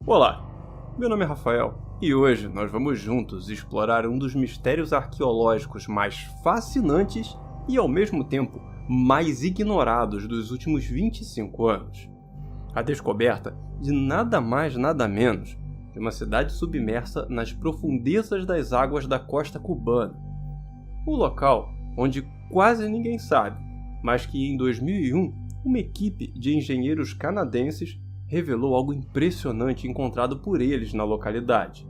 Olá, meu nome é Rafael e hoje nós vamos juntos explorar um dos mistérios arqueológicos mais fascinantes e ao mesmo tempo mais ignorados dos últimos 25 anos. A descoberta de nada mais nada menos de uma cidade submersa nas profundezas das águas da costa cubana. Um local onde quase ninguém sabe, mas que em 2001 uma equipe de engenheiros canadenses revelou algo impressionante encontrado por eles na localidade.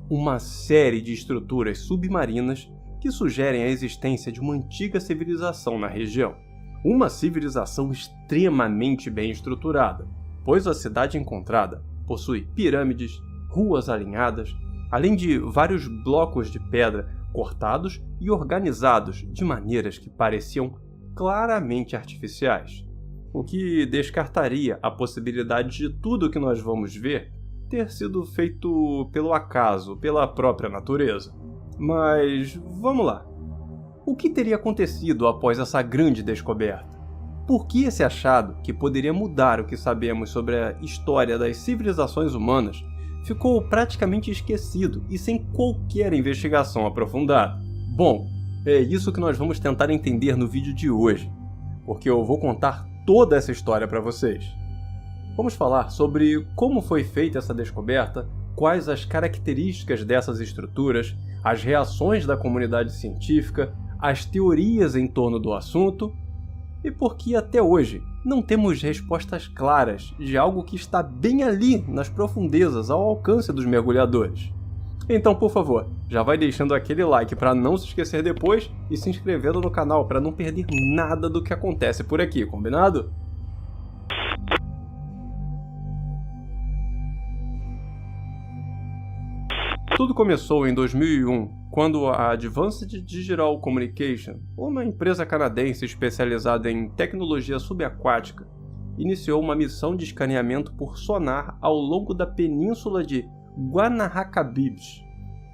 Uma série de estruturas submarinas que sugerem a existência de uma antiga civilização na região. Uma civilização extremamente bem estruturada, pois a cidade encontrada possui pirâmides, ruas alinhadas, além de vários blocos de pedra cortados e organizados de maneiras que pareciam claramente artificiais. O que descartaria a possibilidade de tudo o que nós vamos ver ter sido feito pelo acaso, pela própria natureza. Mas vamos lá. O que teria acontecido após essa grande descoberta? Por que esse achado, que poderia mudar o que sabemos sobre a história das civilizações humanas, ficou praticamente esquecido e sem qualquer investigação aprofundada? Bom, é isso que nós vamos tentar entender no vídeo de hoje, porque eu vou contar toda essa história para vocês. Vamos falar sobre como foi feita essa descoberta, quais as características dessas estruturas, as reações da comunidade científica, as teorias em torno do assunto e por que até hoje não temos respostas claras de algo que está bem ali nas profundezas ao alcance dos mergulhadores. Então, por favor, já vai deixando aquele like para não se esquecer depois e se inscrevendo no canal para não perder nada do que acontece por aqui, combinado? Tudo começou em 2001, quando a Advanced Digital Communication, uma empresa canadense especializada em tecnologia subaquática, iniciou uma missão de escaneamento por sonar ao longo da península de Guanahacabibes.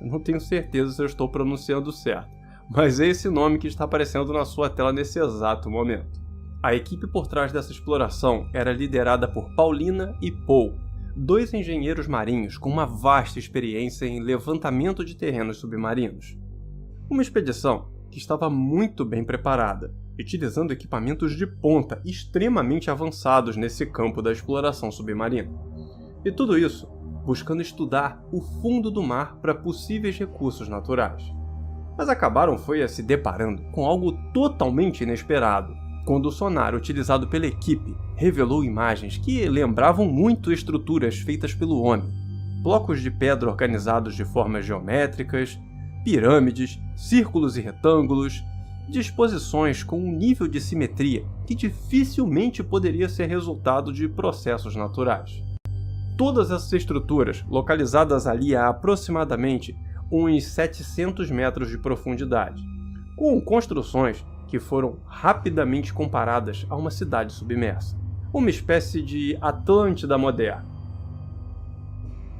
Eu não tenho certeza se eu estou pronunciando certo, mas é esse nome que está aparecendo na sua tela nesse exato momento. A equipe por trás dessa exploração era liderada por Paulina e Paul, dois engenheiros marinhos com uma vasta experiência em levantamento de terrenos submarinos. Uma expedição que estava muito bem preparada, utilizando equipamentos de ponta extremamente avançados nesse campo da exploração submarina. E tudo isso buscando estudar o fundo do mar para possíveis recursos naturais. Mas acabaram se deparando com algo totalmente inesperado, quando o sonar utilizado pela equipe revelou imagens que lembravam muito estruturas feitas pelo homem. Blocos de pedra organizados de formas geométricas, pirâmides, círculos e retângulos, disposições com um nível de simetria que dificilmente poderia ser resultado de processos naturais. Todas essas estruturas, localizadas ali a aproximadamente uns 700 metros de profundidade, com construções que foram rapidamente comparadas a uma cidade submersa, uma espécie de Atlântida moderna.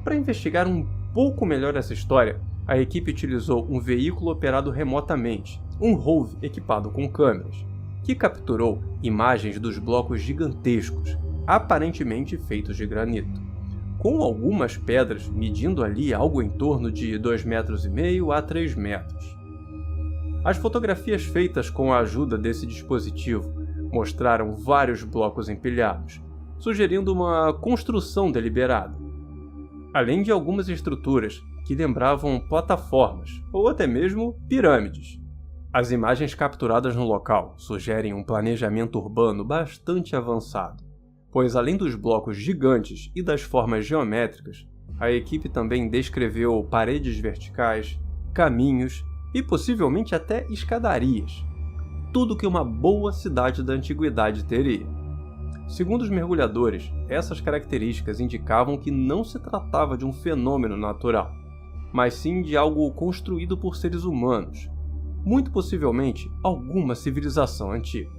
Para investigar um pouco melhor essa história, a equipe utilizou um veículo operado remotamente, um ROV equipado com câmeras, que capturou imagens dos blocos gigantescos, aparentemente feitos de granito, com algumas pedras medindo ali algo em torno de 2,5 metros a 3 metros. As fotografias feitas com a ajuda desse dispositivo mostraram vários blocos empilhados, sugerindo uma construção deliberada, além de algumas estruturas que lembravam plataformas ou até mesmo pirâmides. As imagens capturadas no local sugerem um planejamento urbano bastante avançado, pois além dos blocos gigantes e das formas geométricas, a equipe também descreveu paredes verticais, caminhos e possivelmente até escadarias, tudo que uma boa cidade da antiguidade teria. Segundo os mergulhadores, essas características indicavam que não se tratava de um fenômeno natural, mas sim de algo construído por seres humanos, muito possivelmente alguma civilização antiga.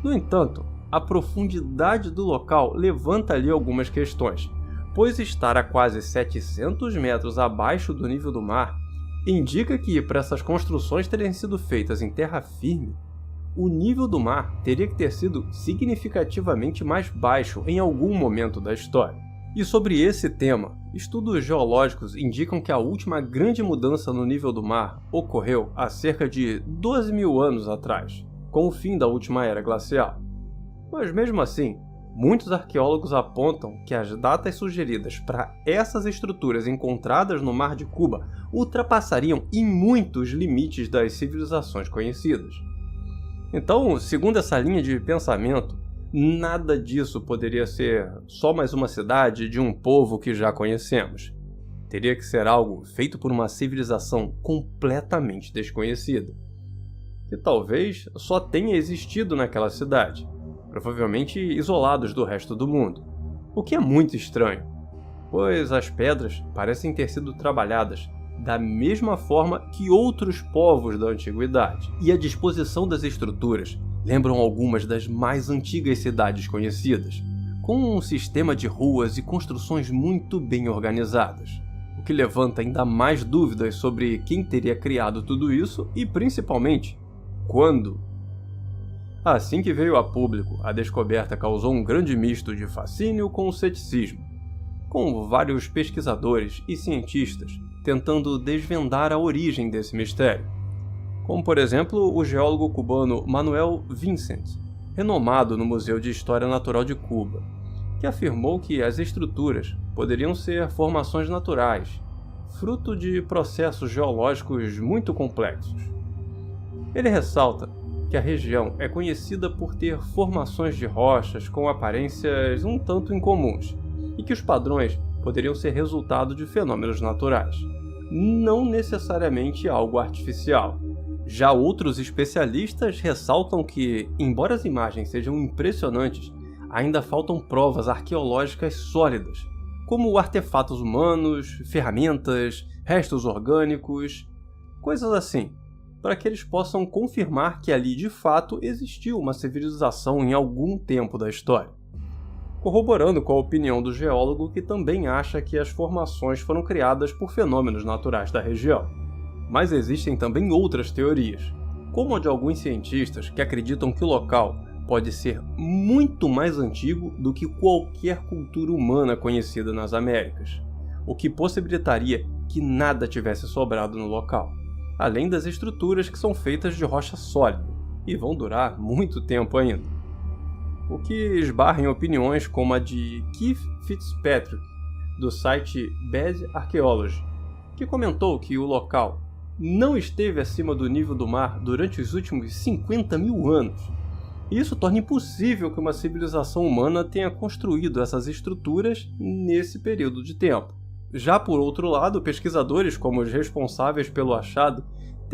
No entanto, a profundidade do local levanta ali algumas questões, pois estar a quase 700 metros abaixo do nível do mar indica que, para essas construções terem sido feitas em terra firme, o nível do mar teria que ter sido significativamente mais baixo em algum momento da história. E sobre esse tema, estudos geológicos indicam que a última grande mudança no nível do mar ocorreu há cerca de 12 mil anos atrás, com o fim da última era glacial. Mas mesmo assim, muitos arqueólogos apontam que as datas sugeridas para essas estruturas encontradas no Mar de Cuba ultrapassariam em muitos limites das civilizações conhecidas. Então, segundo essa linha de pensamento, nada disso poderia ser só mais uma cidade de um povo que já conhecemos. Teria que ser algo feito por uma civilização completamente desconhecida, que talvez só tenha existido naquela cidade, provavelmente isolados do resto do mundo. O que é muito estranho, pois as pedras parecem ter sido trabalhadas da mesma forma que outros povos da antiguidade, e a disposição das estruturas lembram algumas das mais antigas cidades conhecidas, com um sistema de ruas e construções muito bem organizadas, o que levanta ainda mais dúvidas sobre quem teria criado tudo isso e, principalmente, quando. Assim que veio a público, a descoberta causou um grande misto de fascínio com ceticismo, com vários pesquisadores e cientistas tentando desvendar a origem desse mistério, como por exemplo o geólogo cubano Manuel Vincent, renomado no Museu de História Natural de Cuba, que afirmou que as estruturas poderiam ser formações naturais, fruto de processos geológicos muito complexos. Ele ressalta que a região é conhecida por ter formações de rochas com aparências um tanto incomuns, e que os padrões poderiam ser resultado de fenômenos naturais, não necessariamente algo artificial. Já outros especialistas ressaltam que, embora as imagens sejam impressionantes, ainda faltam provas arqueológicas sólidas, como artefatos humanos, ferramentas, restos orgânicos, coisas assim, para que eles possam confirmar que ali de fato existiu uma civilização em algum tempo da história. Corroborando com a opinião do geólogo, que também acha que as formações foram criadas por fenômenos naturais da região. Mas existem também outras teorias, como a de alguns cientistas que acreditam que o local pode ser muito mais antigo do que qualquer cultura humana conhecida nas Américas, o que possibilitaria que nada tivesse sobrado no local, além das estruturas que são feitas de rocha sólida e vão durar muito tempo ainda. O que esbarra em opiniões como a de Keith Fitzpatrick, do site Bad Archaeology, que comentou que o local não esteve acima do nível do mar durante os últimos 50 mil anos. E isso torna impossível que uma civilização humana tenha construído essas estruturas nesse período de tempo. Já por outro lado, pesquisadores como os responsáveis pelo achado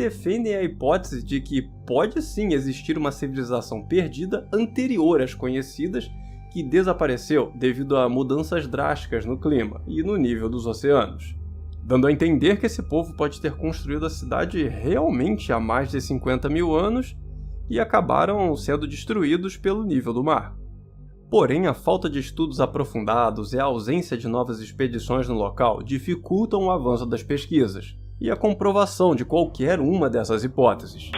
defendem a hipótese de que pode sim existir uma civilização perdida anterior às conhecidas que desapareceu devido a mudanças drásticas no clima e no nível dos oceanos, dando a entender que esse povo pode ter construído a cidade realmente há mais de 50 mil anos e acabaram sendo destruídos pelo nível do mar. Porém, a falta de estudos aprofundados e a ausência de novas expedições no local dificultam o avanço das pesquisas e a comprovação de qualquer uma dessas hipóteses.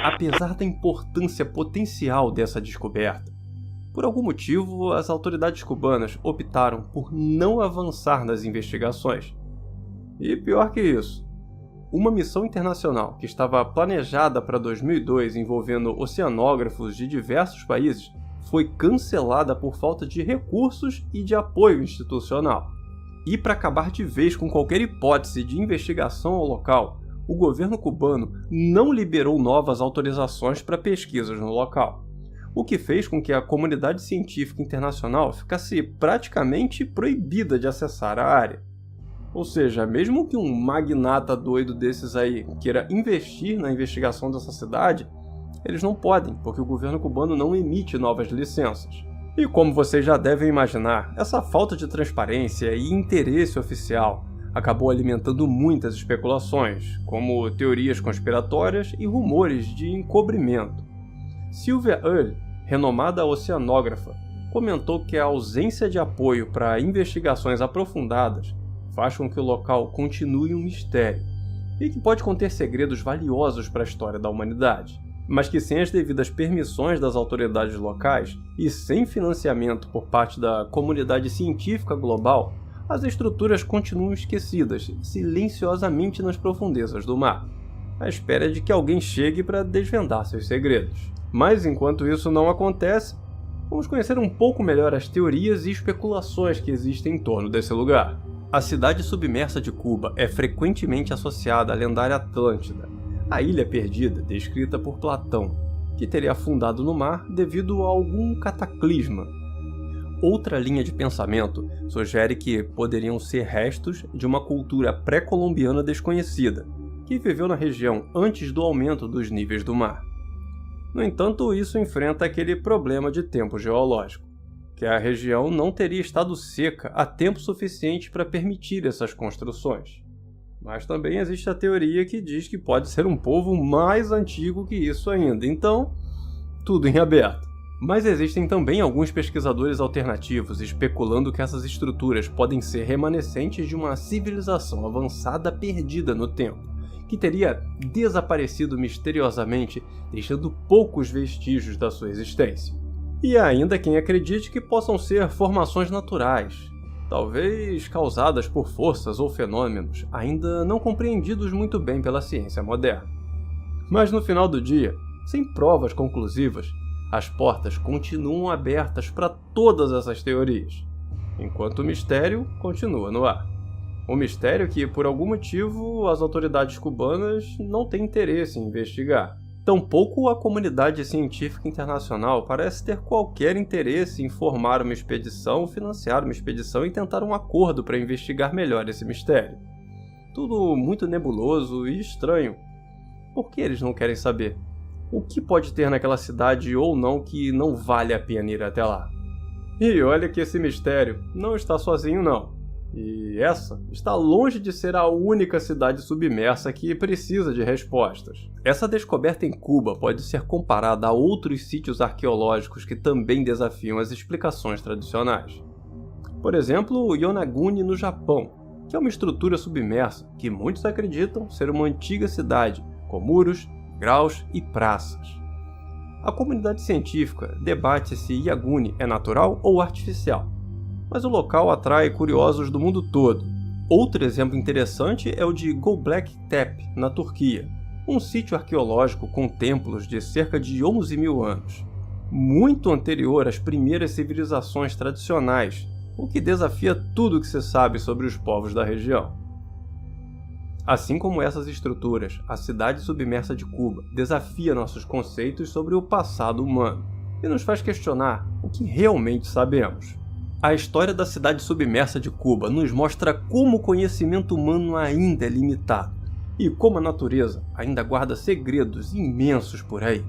Apesar da importância potencial dessa descoberta, por algum motivo as autoridades cubanas optaram por não avançar nas investigações. E pior que isso, uma missão internacional que estava planejada para 2002 envolvendo oceanógrafos de diversos países foi cancelada por falta de recursos e de apoio institucional. E para acabar de vez com qualquer hipótese de investigação ao local, o governo cubano não liberou novas autorizações para pesquisas no local, o que fez com que a comunidade científica internacional ficasse praticamente proibida de acessar a área. Ou seja, mesmo que um magnata doido desses aí queira investir na investigação dessa cidade, eles não podem, porque o governo cubano não emite novas licenças. E como vocês já devem imaginar, essa falta de transparência e interesse oficial acabou alimentando muitas especulações, como teorias conspiratórias e rumores de encobrimento. Sylvia Earle, renomada oceanógrafa, comentou que a ausência de apoio para investigações aprofundadas faz com que o local continue um mistério e que pode conter segredos valiosos para a história da humanidade. mas que sem as devidas permissões das autoridades locais e sem financiamento por parte da comunidade científica global, as estruturas continuam esquecidas silenciosamente nas profundezas do mar, à espera de que alguém chegue para desvendar seus segredos. Mas enquanto isso não acontece, vamos conhecer um pouco melhor as teorias e especulações que existem em torno desse lugar. A cidade submersa de Cuba é frequentemente associada à lendária Atlântida, a ilha perdida descrita por Platão, que teria afundado no mar devido a algum cataclisma. Outra linha de pensamento sugere que poderiam ser restos de uma cultura pré-colombiana desconhecida, que viveu na região antes do aumento dos níveis do mar. No entanto, isso enfrenta aquele problema de tempo geológico, que a região não teria estado seca há tempo suficiente para permitir essas construções. Mas também existe a teoria que diz que pode ser um povo mais antigo que isso ainda, então, tudo em aberto. Mas existem também alguns pesquisadores alternativos especulando que essas estruturas podem ser remanescentes de uma civilização avançada perdida no tempo, que teria desaparecido misteriosamente, deixando poucos vestígios da sua existência. E há ainda quem acredite que possam ser formações naturais, talvez causadas por forças ou fenômenos ainda não compreendidos muito bem pela ciência moderna. Mas no final do dia, sem provas conclusivas, as portas continuam abertas para todas essas teorias, enquanto o mistério continua no ar. Um mistério que, por algum motivo, as autoridades cubanas não têm interesse em investigar. Tampouco a comunidade científica internacional parece ter qualquer interesse em formar uma expedição, financiar uma expedição e tentar um acordo para investigar melhor esse mistério. Tudo muito nebuloso e estranho. Por que eles não querem saber? O que pode ter naquela cidade ou não que não vale a pena ir até lá? E olha que esse mistério não está sozinho não. E essa está longe de ser a única cidade submersa que precisa de respostas. Essa descoberta em Cuba pode ser comparada a outros sítios arqueológicos que também desafiam as explicações tradicionais. Por exemplo, o Yonaguni no Japão, que é uma estrutura submersa que muitos acreditam ser uma antiga cidade, com muros, graus e praças. A comunidade científica debate se Yaguni é natural ou artificial, mas o local atrai curiosos do mundo todo. Outro exemplo interessante é o de Göbekli Tepe, na Turquia, um sítio arqueológico com templos de cerca de 11.000 anos, muito anterior às primeiras civilizações tradicionais, o que desafia tudo o que se sabe sobre os povos da região. Assim como essas estruturas, a cidade submersa de Cuba desafia nossos conceitos sobre o passado humano e nos faz questionar o que realmente sabemos. A história da cidade submersa de Cuba nos mostra como o conhecimento humano ainda é limitado e como a natureza ainda guarda segredos imensos por aí.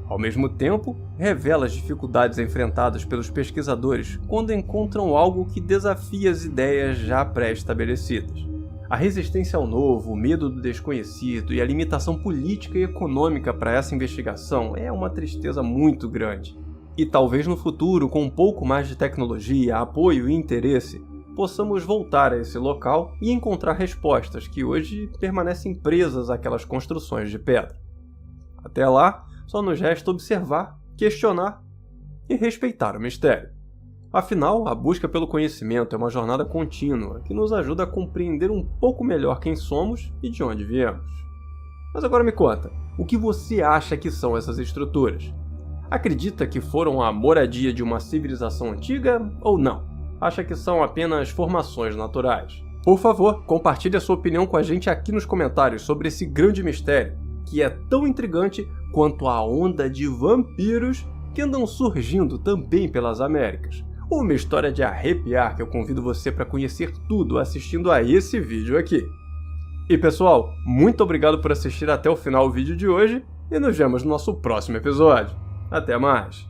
Ao mesmo tempo, revela as dificuldades enfrentadas pelos pesquisadores quando encontram algo que desafia as ideias já pré-estabelecidas. A resistência ao novo, o medo do desconhecido e a limitação política e econômica para essa investigação é uma tristeza muito grande. E talvez no futuro, com um pouco mais de tecnologia, apoio e interesse, possamos voltar a esse local e encontrar respostas que hoje permanecem presas àquelas construções de pedra. Até lá, só nos resta observar, questionar e respeitar o mistério. Afinal, a busca pelo conhecimento é uma jornada contínua que nos ajuda a compreender um pouco melhor quem somos e de onde viemos. Mas agora me conta, o que você acha que são essas estruturas? Acredita que foram a moradia de uma civilização antiga ou não? Acha que são apenas formações naturais? Por favor, compartilhe a sua opinião com a gente aqui nos comentários sobre esse grande mistério, que é tão intrigante quanto a onda de vampiros que andam surgindo também pelas Américas. Uma história de arrepiar que eu convido você para conhecer tudo assistindo a esse vídeo aqui. E pessoal, muito obrigado por assistir até o final do vídeo de hoje e nos vemos no nosso próximo episódio. Até mais!